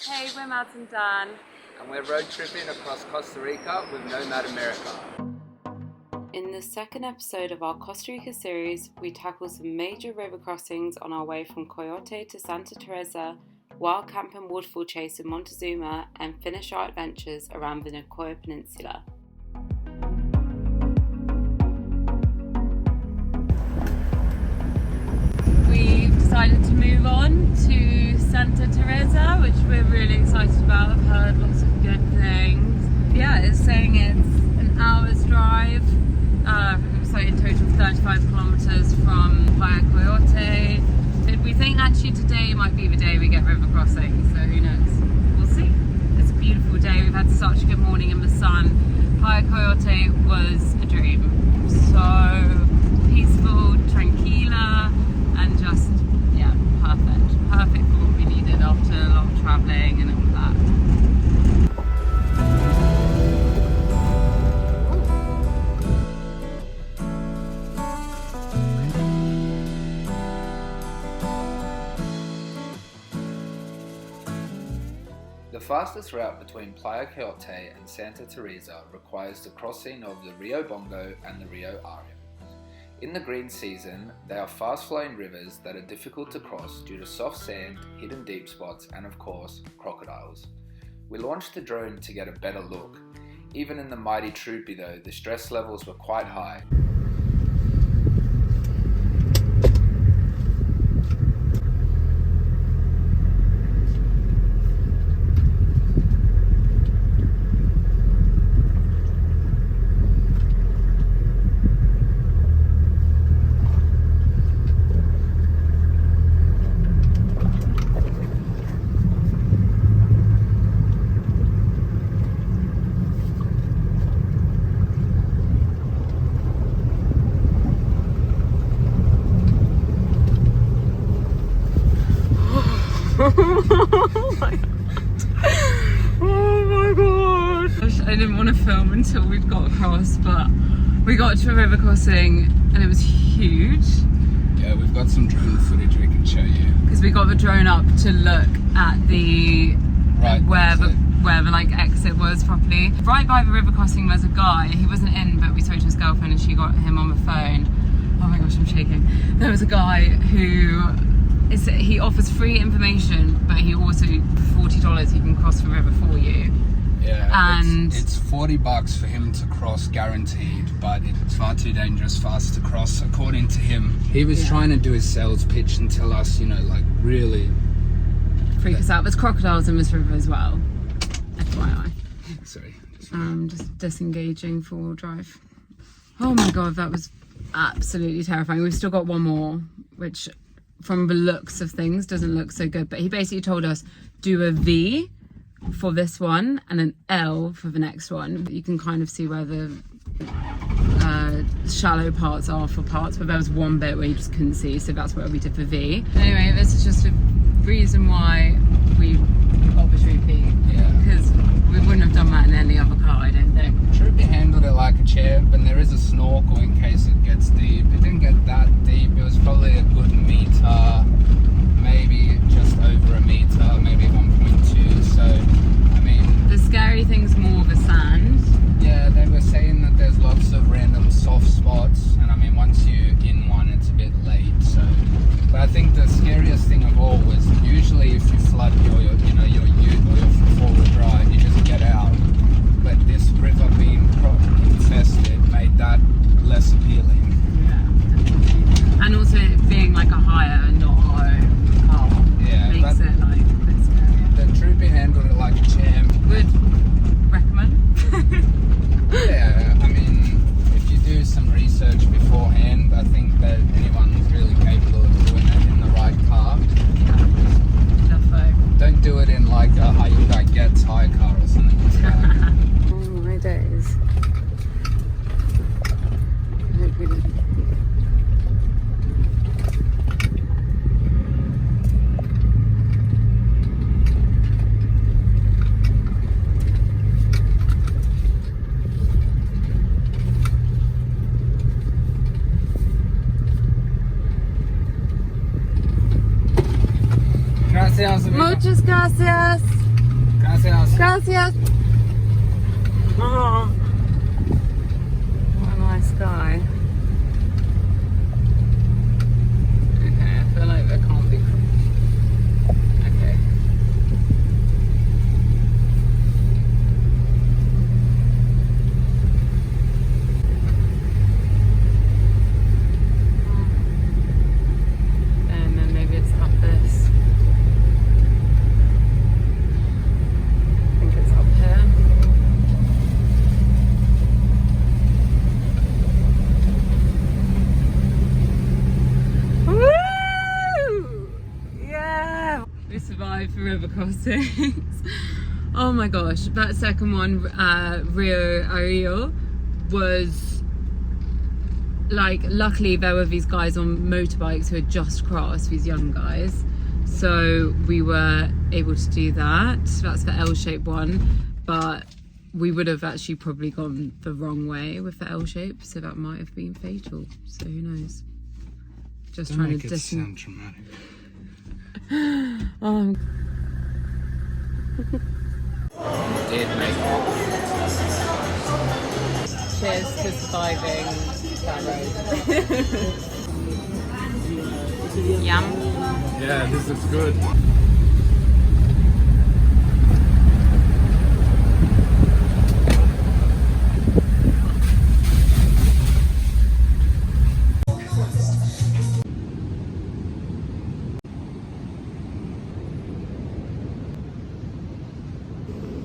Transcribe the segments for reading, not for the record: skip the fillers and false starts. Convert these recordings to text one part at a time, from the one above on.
Hey, we're Mads and Dan. And we're road tripping across Costa Rica with Nomad America. In the second episode of our Costa Rica series, we tackle some major river crossings on our way from Coyote to Santa Teresa, wild camp and waterfall chase in Montezuma, and finish our adventures around the Nicoya Peninsula. We've decided to move on to Santa Teresa, which we're really excited about. I've heard lots of good things. Yeah, it's saying it's an hour's drive. So in total 35 kilometers from Playa Coyote. We think actually today might be the day we get river crossing, so who knows? We'll see. It's a beautiful day. We've had such a good morning in the sun. Playa Coyote was a dream. So peaceful, tranquila, and just, yeah, perfect. Perfect for what we needed after a lot of travelling and all that. The fastest route between Playa Coyote and Santa Teresa requires the crossing of the Río Bongo and the Río Arío. In the green season, they are fast-flowing rivers that are difficult to cross due to soft sand, hidden deep spots, and of course, crocodiles. We launched the drone to get a better look. Even in the mighty Troopy though, the stress levels were quite high. Oh my god! I didn't want to film until we'd got across, but we got to a river crossing and it was huge. Yeah, we've got some drone footage we can show you. Because we got the drone up to look at the where the like exit was properly. Right by the river crossing there's a guy, he wasn't in but we spoke to his girlfriend and she got him on the phone. Oh my gosh, I'm shaking. There was a guy who he offers free information, but he also, for $40 he can cross the river for you. Yeah, and it's $40 for him to cross guaranteed, but it's far too dangerous for us to cross according to him. He was trying to do his sales pitch and tell us, you know, like really freak us out. There's crocodiles in this river as well, FYI. Sorry. Just disengaging four-wheel drive. Oh my god, that was absolutely terrifying. We've still got one more, which from the looks of things doesn't look so good, but he basically told us do a V for this one and an L for the next one. You can kind of see where the shallow parts are for parts, but there was one bit where you just couldn't see, so that's where we did the V. Anyway, this is just a reason why we got the Troopy, because we wouldn't have done that in any other car, I don't think. Troopy handled it like a champ, and there is a snorkel in case it gets deep. It didn't get that deep. It was probably a good meter, maybe just over a meter, maybe 1.2. So, I mean, the scary thing's more the sand. Yeah, they were saying that there's lots of random soft spots, and I mean, once you're in one, it's a bit late. So, but I think the scariest thing of all was usually if you flood your ute or your four-wheel drive, you just get out. But this river being infested made that less appealing. Yeah, and also it being like a hire and not our own car makes it like a bit scary. The Troopy handled it like a champ. Would recommend. Yeah, I mean, if you do some research beforehand, I think that anyone who's really capable of doing it in the right car. Don't do it in like a Hyundai Getz high car or something like that. Oh my days. I hope we didn't. Gracias, amigo. Muchas gracias. Gracias. Gracias. Oh, what a nice guy. Okay, I feel like there can't be. Okay. And then maybe it's up this. I think it's up here. Woo! Yeah! We survived the river crossings. Oh my gosh, that second one, Río Arío, was like, luckily there were these guys on motorbikes who had just crossed, these young guys. So we were able to do that. That's the L-shaped one, but we would have actually probably gone the wrong way with the L-shape, so that might have been fatal. So who knows? Just Don't trying make to it sound dramatic. Did make it. Cheers to surviving that road. Yum. Yeah, this looks good.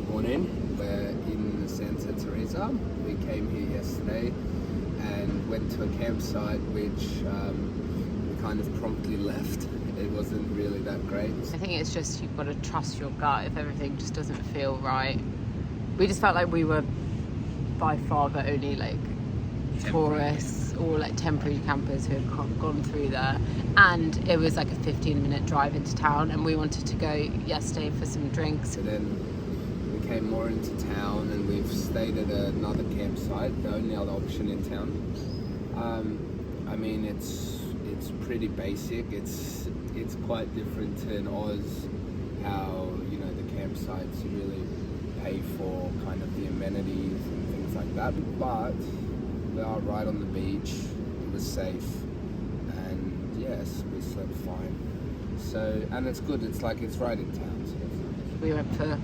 Morning, we're in Santa Teresa. We came here yesterday and went to a campsite which we kind of promptly left. It wasn't really that great. I think it's just you've got to trust your gut if everything just doesn't feel right. We just felt like we were by far the only like tourists or like temporary campers who had gone through there, and it was like a 15-minute drive into town, and we wanted to go yesterday for some drinks. So then we came more into town and we've stayed at another campsite, the only other option in town. I mean, it's pretty basic. It's quite different to in Oz, how, you know, the campsites you really pay for kind of the amenities and things like that. But we are right on the beach. It was safe, and yes, we slept fine. So, and it's good. It's like it's right in town. So it's nice. We went for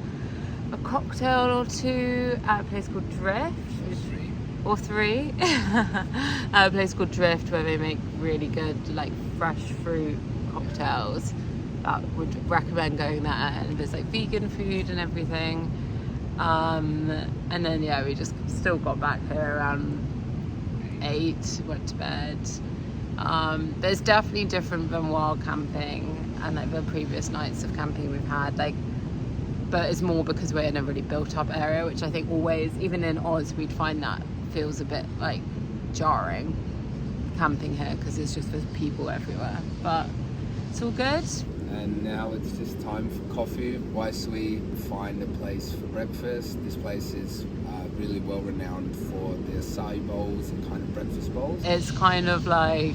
a cocktail or two at a place called Drift. Or three. At a place called Drift, where they make really good like fresh fruit cocktails. That would recommend going there, and there's like vegan food and everything. And then yeah, we just still got back here around 8, went to bed. There's definitely different than wild camping and like the previous nights of camping we've had, like, but it's more because we're in a really built up area, which I think always, even in Oz, we'd find that feels a bit like jarring camping here because it's just there's people everywhere, but it's all good. And now it's just time for coffee whilst we find a place for breakfast. This place is really well renowned for their acai bowls and kind of breakfast bowls. It's kind of like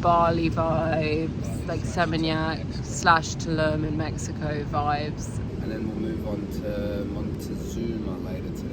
Bali vibes, like Seminyak / Tulum in Mexico vibes. And then we'll move on to Montezuma later today.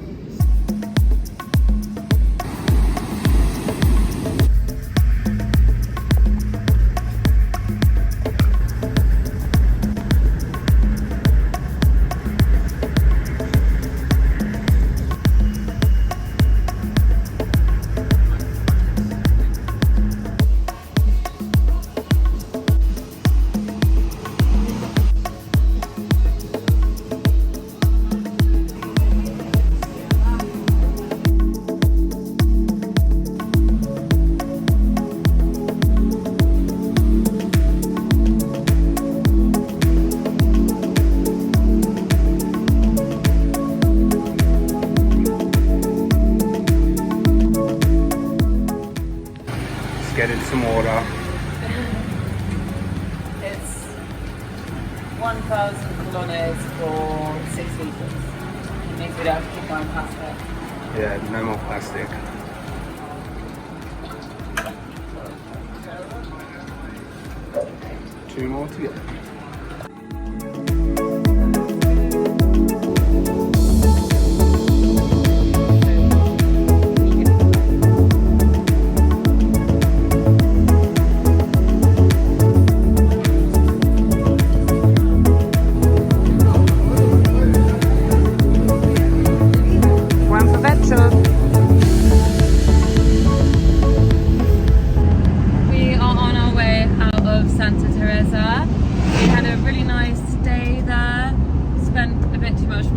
Get in some water. It's 1,000 colones for 6 liters. It means we don't have to keep buying plastic. Yeah, no more plastic. Two more to go.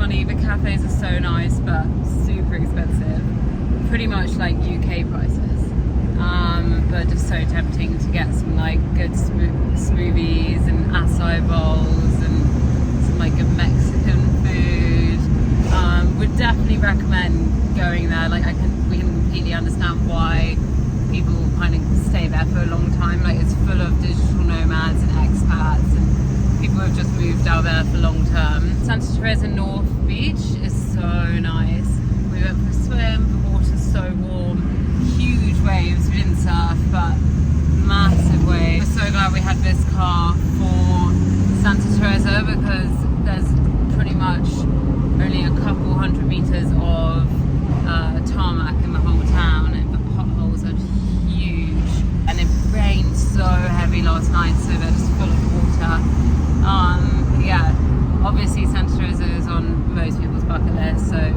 money. The cafes are so nice, but super expensive. Pretty much like UK prices. But just so tempting to get some like good smoothies and acai bowls and some like good Mexican food. Would definitely recommend going there. Like we can completely understand why people kind of stay there for a long time. Like it's full of digital nomads and expats and people who have just moved out there for long term. Santa Teresa North Beach is so nice. We went for a swim, the water's so warm, huge waves, we didn't surf, but massive waves. We're so glad we had this car for Santa Teresa because there's pretty much only a couple hundred meters of tarmac in the whole town, and the potholes are huge. And it rained so heavy last night, so they're just full of water. Yeah, obviously Santa Teresa is on most people's bucket list, so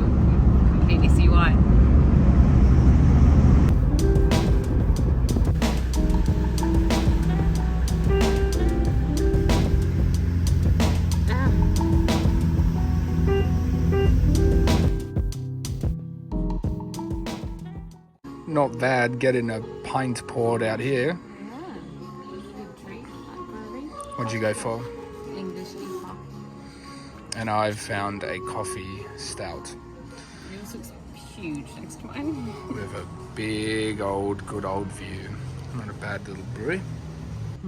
completely see why. Not bad getting a pint poured out here. What'd you go for? English EPA. And I've found a coffee stout. Yours looks huge next to mine. With a big good old view. Not a bad little brewery.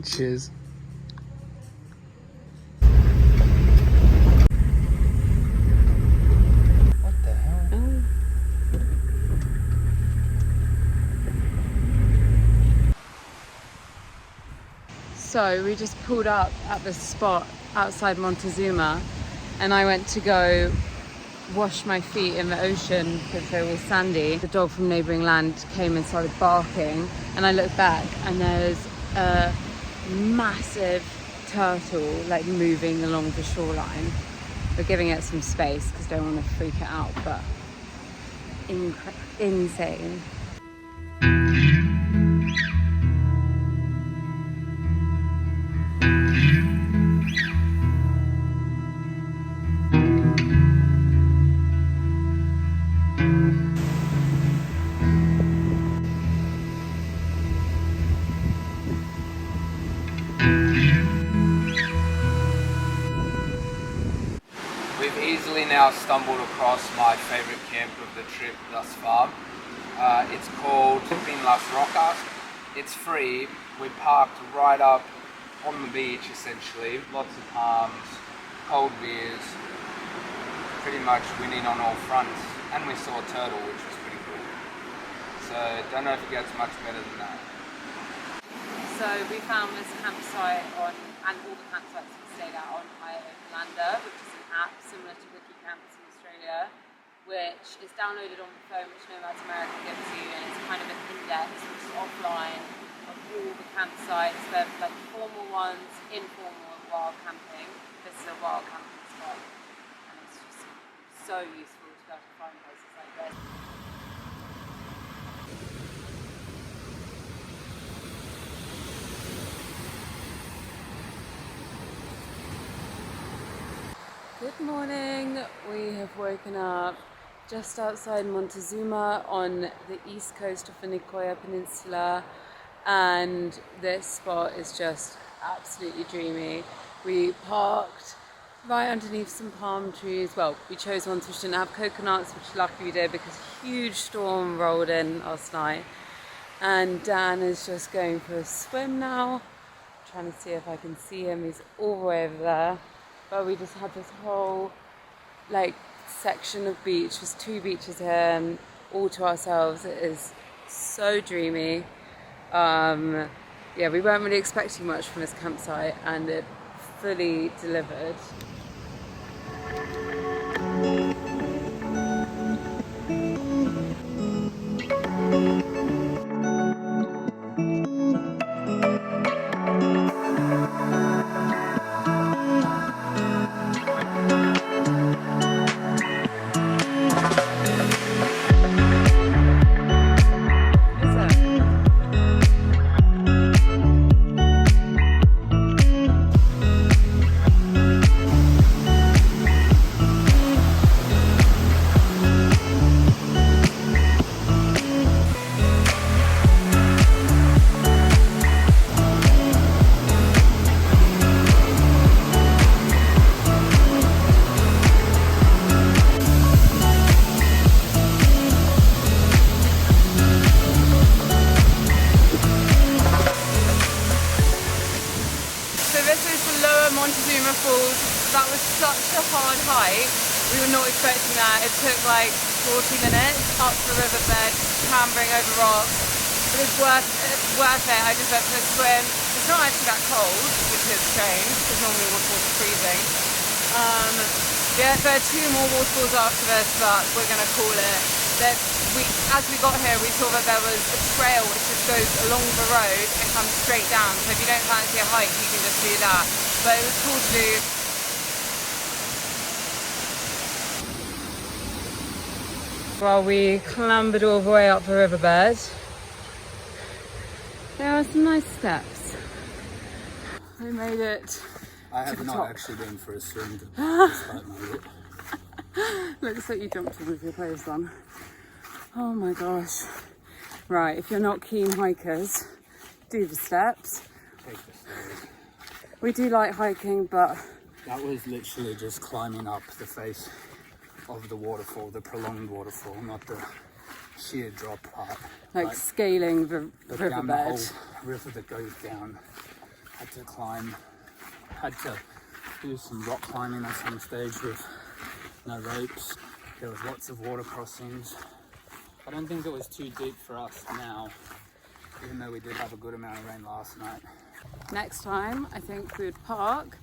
Cheers. What the hell? Oh. So we just pulled up at the spot outside Montezuma, and I went to go wash my feet in the ocean because they were sandy. The dog from neighbouring land came and started barking, and I looked back and there's a massive turtle like moving along the shoreline. We're giving it some space because I don't want to freak it out, but insane. Now stumbled across my favorite camp of the trip thus far. It's called Las Rocas. It's free. We parked right up on the beach essentially. Lots of palms, cold beers, pretty much winning on all fronts. And we saw a turtle, which was pretty cool. So don't know if it gets much better than that. So we found this campsite on, and all the campsites we stayed at on Lander, which is an app similar to Camps in Australia, which is downloaded on the phone, which Nomad America gives you, and it's kind of an index which is offline of all the campsites. They're like formal ones, informal, and wild camping. This is a wild camping spot, and it's just so useful to be able to find places like this. Good morning. We have woken up just outside Montezuma on the east coast of the Nicoya Peninsula, and this spot is just absolutely dreamy. We parked right underneath some palm trees. Well, we chose ones which didn't have coconuts, which lucky we did because a huge storm rolled in last night. And Dan is just going for a swim now. I'm trying to see if I can see him. He's all the way over there. But we just had this whole like section of beach. There's 2 beaches here and all to ourselves. It is so dreamy. Yeah, we weren't really expecting much from this campsite, and it fully delivered. height. We were not expecting that. It took like 40 minutes up the riverbed, clambering over rocks. But it's worth it. I just went for a swim. It's not actually that cold, which is strange, because normally waterfalls are freezing. Yeah, there are 2 more waterfalls after this, but we're going to call it. As we got here, we saw that there was a trail which just goes along the road and comes straight down. So if you don't fancy a hike, you can just do that. But it was cool to do. While we clambered all the way up the riverbed, there are some nice steps. We made it. I have not actually been for a swim despite my lip. Looks like you jumped in with your clothes on. Oh my gosh. Right, if you're not keen hikers, do the steps. Take the stairs. We do like hiking, but... That was literally just climbing up the face of the waterfall, the prolonged waterfall, not the sheer drop part. Like scaling the riverbed. Down the whole river that goes down. Had to climb, had to do some rock climbing at some stage with no ropes. There was lots of water crossings. I don't think it was too deep for us now, even though we did have a good amount of rain last night. Next time, I think we would park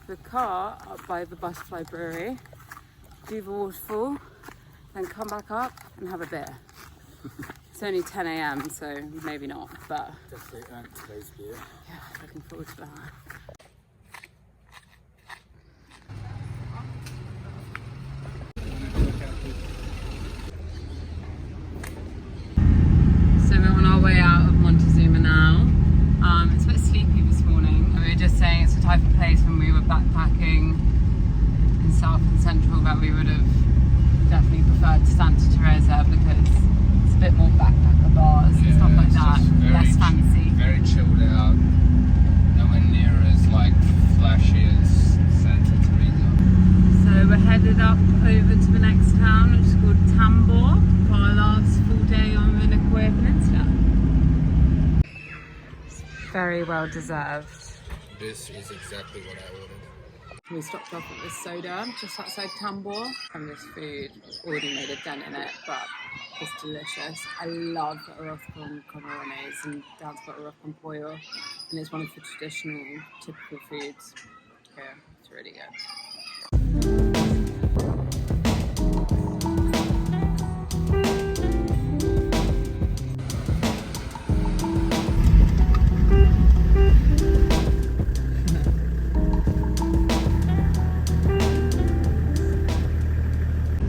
the car up by the Butterfly Brewery, do the waterfall, then come back up and have a beer. It's only 10 AM, so maybe not, but... Definitely earned today's beer. Yeah, looking forward to that. So we're on our way out of Montezuma now. It's a bit sleepy this morning. We were just saying it's the type of place when we were backpacking in South and Central that we would have definitely preferred to Santa Teresa because it's a bit more backpacker bars and stuff like that. Less fancy. Very chilled out. Nowhere near as like flashy as Santa Teresa. So we're headed up over to the next town, which is called Tambor, for our last full day on the Nicoya Peninsula. It's very well deserved. This is exactly what I ordered. We stopped off at this soda just outside Tambor, and this food already made a dent in it, but it's delicious. I love arroz con camarones, and Dad's got arroz con pollo, and it's one of the traditional, typical foods here. It's really good.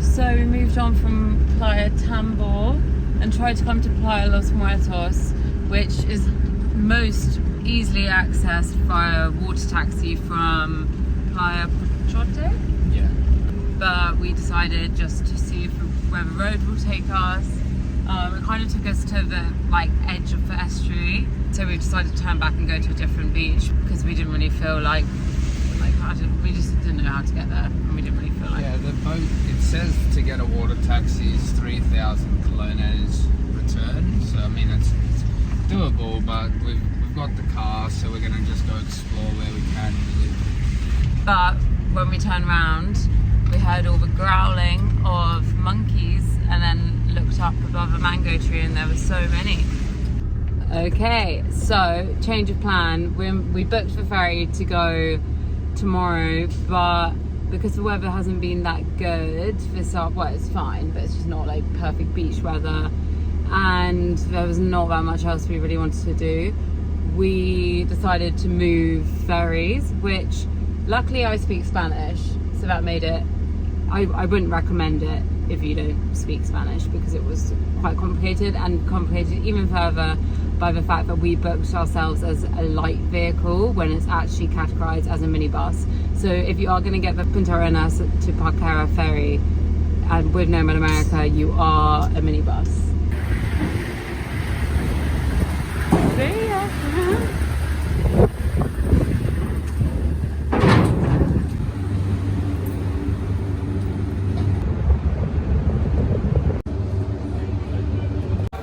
So we moved on from Playa Tambor and tried to come to Playa Los Muertos, which is most easily accessed via water taxi from Playa Coyote. Yeah. But we decided just to see where the road will take us. It kind of took us to the edge of the estuary, so we decided to turn back and go to a different beach because we didn't really feel we just didn't know how to get there, and we didn't really feel like. Yeah, the boat. It says to get a water taxi is 3,000 colones return. So I mean it's doable, but we've got the car, so we're gonna just go explore where we can. Really. But when we turned around, we heard all the growling of monkeys, and then looked up above a mango tree, and there were so many. Okay, so change of plan. We booked the ferry to go tomorrow, but because the weather hasn't been that good it's fine, but it's just not like perfect beach weather, and there was not that much else we really wanted to do. We decided to move ferries, which luckily I speak Spanish, so that made it, I wouldn't recommend it if you don't speak Spanish, because it was quite complicated, and complicated even further by the fact that we booked ourselves as a light vehicle when it's actually categorized as a minibus. So if you are going to get the Puntarenas to Paquera ferry and with Nomad America, you are a minibus. See ya.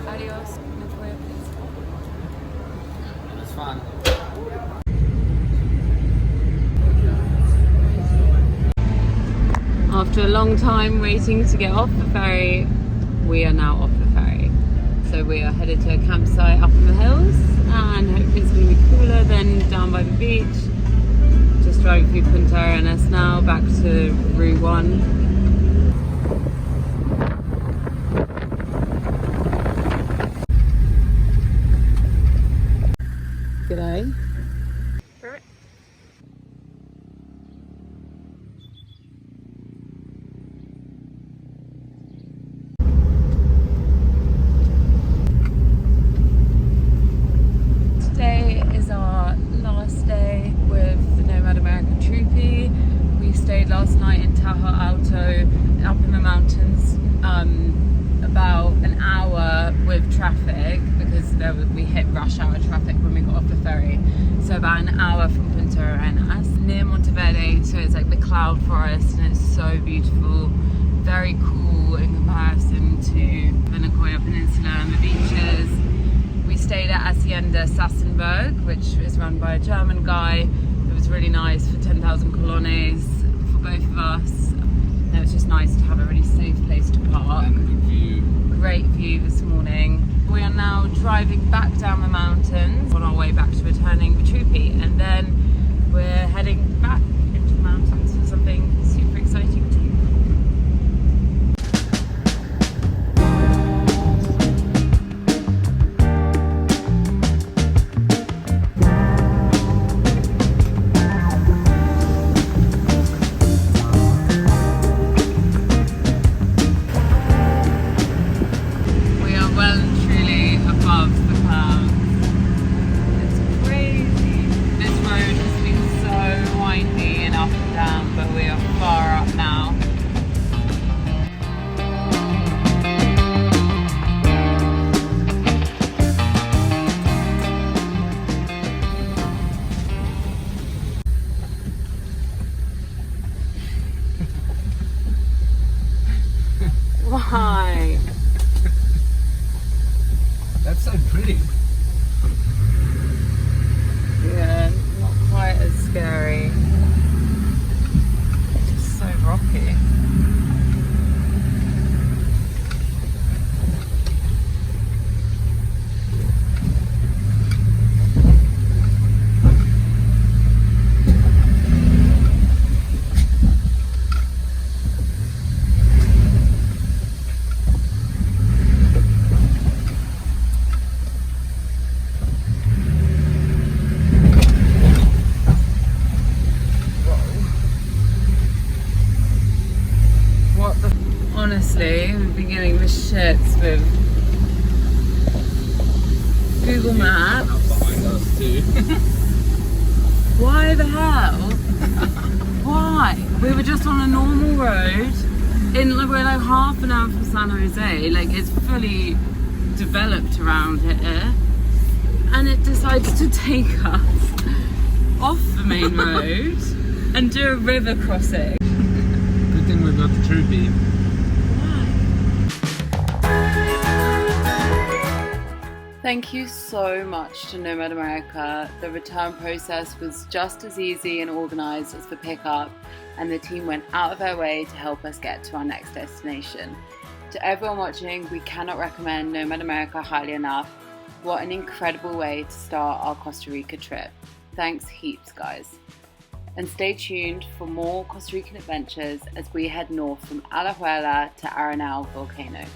Adios, Nicoya Peninsula. It was fun. after a long time waiting to get off the ferry, we are now off the ferry. So we are headed to a campsite up in the hills, and hopefully it's going to be cooler than down by the beach. Just driving through Puntarenas now, back to Route 1. G'day. Today is our last day with the Nomad America Troopy. We stayed last night in Tahoe Alto, up in the mountains, about an hour with traffic because we hit rush hour traffic when we got off the ferry. So about an hour from Puntarenas, near Monteverde, so it's like the cloud forest and it's so beautiful. Very cool in comparison to the Nicoya Peninsula and the beaches. We stayed at Hacienda Sassenberg, which is run by a German guy. It was really nice for 10,000 colones for both of us. And it was just nice to have a really safe place to park. And good view. Great view this morning. We are now driving back down the mountains on our way back to returning the Troopy, and then we're heading back into the mountains for something super exciting too. Why? That's so pretty. Yeah, not quite as scary. Just so rocky. Honestly, we've been getting the shits with Google Maps. Up behind us too. Why the hell? Why? We were just on a normal road. We're like half an hour from San Jose. Like it's fully developed around here, and it decides to take us off the main road and do a river crossing. Good thing we've got the Troopy. Thank you so much to Nomad America. The return process was just as easy and organised as the pickup, and the team went out of their way to help us get to our next destination. To everyone watching, we cannot recommend Nomad America highly enough. What an incredible way to start our Costa Rica trip. Thanks heaps, guys. And stay tuned for more Costa Rican adventures as we head north from Alajuela to Arenal Volcano.